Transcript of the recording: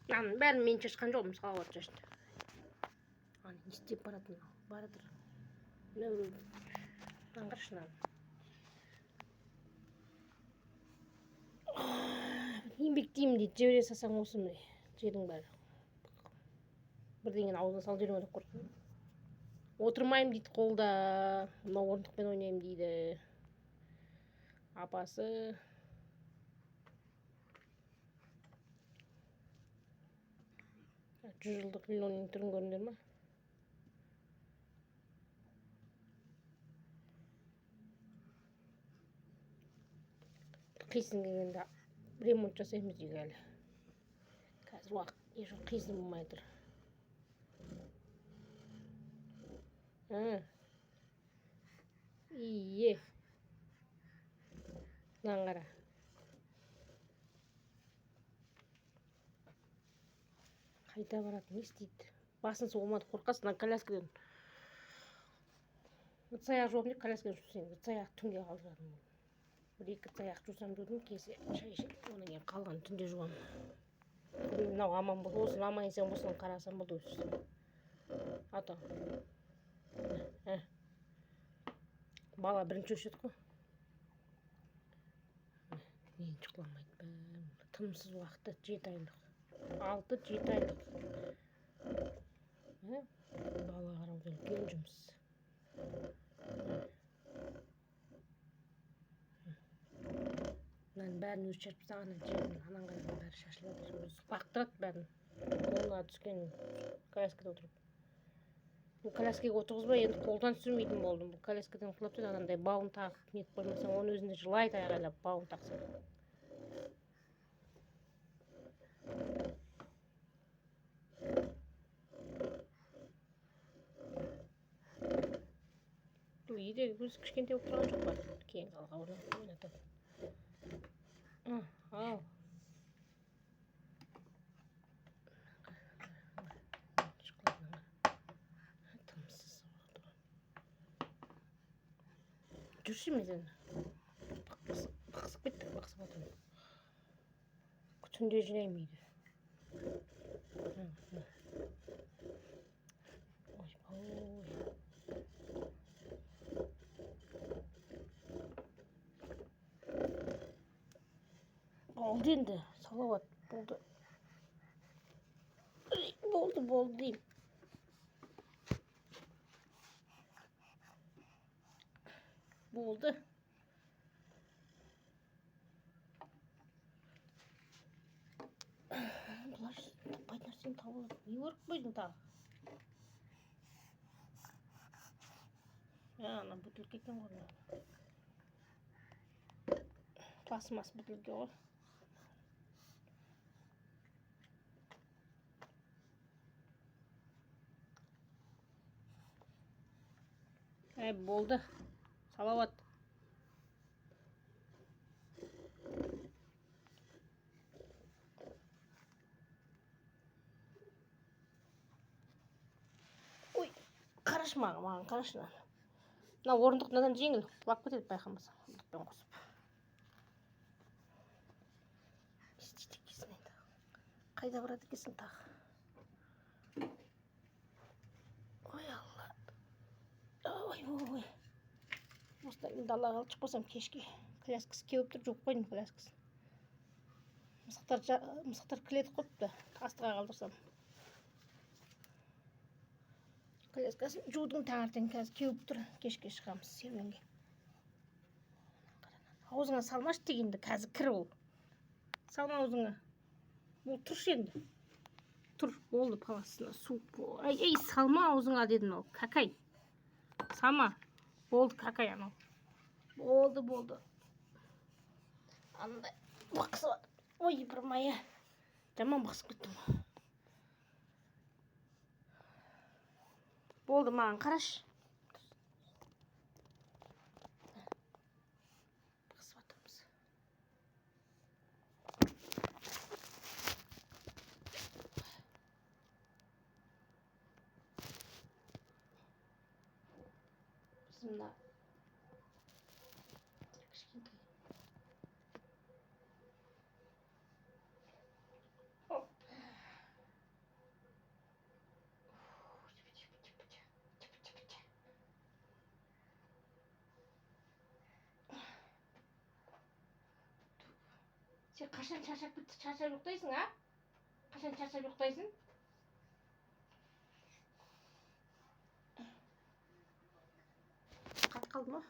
Ананың бәрін мен шашқан жоқпын, салауат шашты. Ана не істеп баратыр. Мынау қарашы мынаны. Еңбектеймін дейді, жібере салсаң осы міне жердің бәрі. Бірдеңені аузына салып жіберем деп қорқып. Отырмаймын дейді қолда, мына орындықпен ойнаймын дейді. Апасы 100 жылдық лилонның түрін көрдіңдер ма? Қисын келгенде ремонт жасаймыз үйге әлі. Қазір уақыт ешқандай қисын болмай тұр. Ие. Мынаны қара. Қайда барады, не істейді? Басын соғылмады, қорқасың, коляскадан. Ыдыс-аяқ жуамын деп коляскадан жусаң, ыдыс-аяқ түнге қалдыратын болды. 1-2 ыдыс-аяқ жусам дедім, кесе шай ішіп, одан кейін қалған түнде жуамын. Мынау аман бол, осыны аман есен болсын қарасам болды өзі. Ата. Бала бірінші өшеді қой. Мен шықламайды. Тымсыз уақытта 7 айлық. 6-7 айлық. Бала қарауды үлкен жұмыс. Мынаның бәрін өзі шашып тастаған, жерін анан қараған бәрі шашылып жатыр. Өзі бақтырады бәрін. Қолына түскен коляскада отырып. Бұл коляскаға отырғызбай, енді қолдан түсірмейтін болдым. Бұл коляскадан құлап түседі, анандай бауын тағып нетіп қоймасаң, оның өзінде жылайды айғайлап бауын тақсаң. Үйде өзі кішкентай болып тұрған жоқ па? Кейін қалға ойнатады. Ал. Тымсыз. Жүрші мен сені. Бақсып кеттік, бақсып отырмын. Түнде жинаймын үйді. Ой. Болды енді, салауат болды. Болды деймін. Болды. Бұлар таппайтын нәрсені тауып алады. Не көріп қойдың тағы? Ана бөтелке екен ғой. Пластмасс бөтелке ғой. Болды. Салауат. Ой, қарашы маған қарашы. Мына орындық мынадан жеңіл, құлап кетеді байқамасаң. Орындықпен қосып. Істейді екенсің енді. Қайда барады екенсің тағы? Ой, Алла. Ой. Осыдан енді далаға алып шықпасам кешке. Коляскасы кеуіп тұр, жоқ қойдым коляскасын. Мысықтар кілет қойыпты, астыға қалдырсам. Коляскасын жудың таңертең қазір кеуіп тұр, кешке шығамыз серуенге. Аузыңа салмашы дегенде, қазір кір ол. Салма аузыңа. Ол тұршы енді. Тұр, болды паласына суып. Ей, салма аузыңа дедім ол, какай. Салма. Болды какай анау. Болды. Андай бақсы бар. Ой, бір мая. Жаман бақсып кеттім. Болды, маған қараш. Бақсып атырмыз. Мына кішкентай. Қашан шаршап бітті, шаршап ұйықтайсың, а? Қашан шаршап ұйықтайсың? Қатып қалды ма?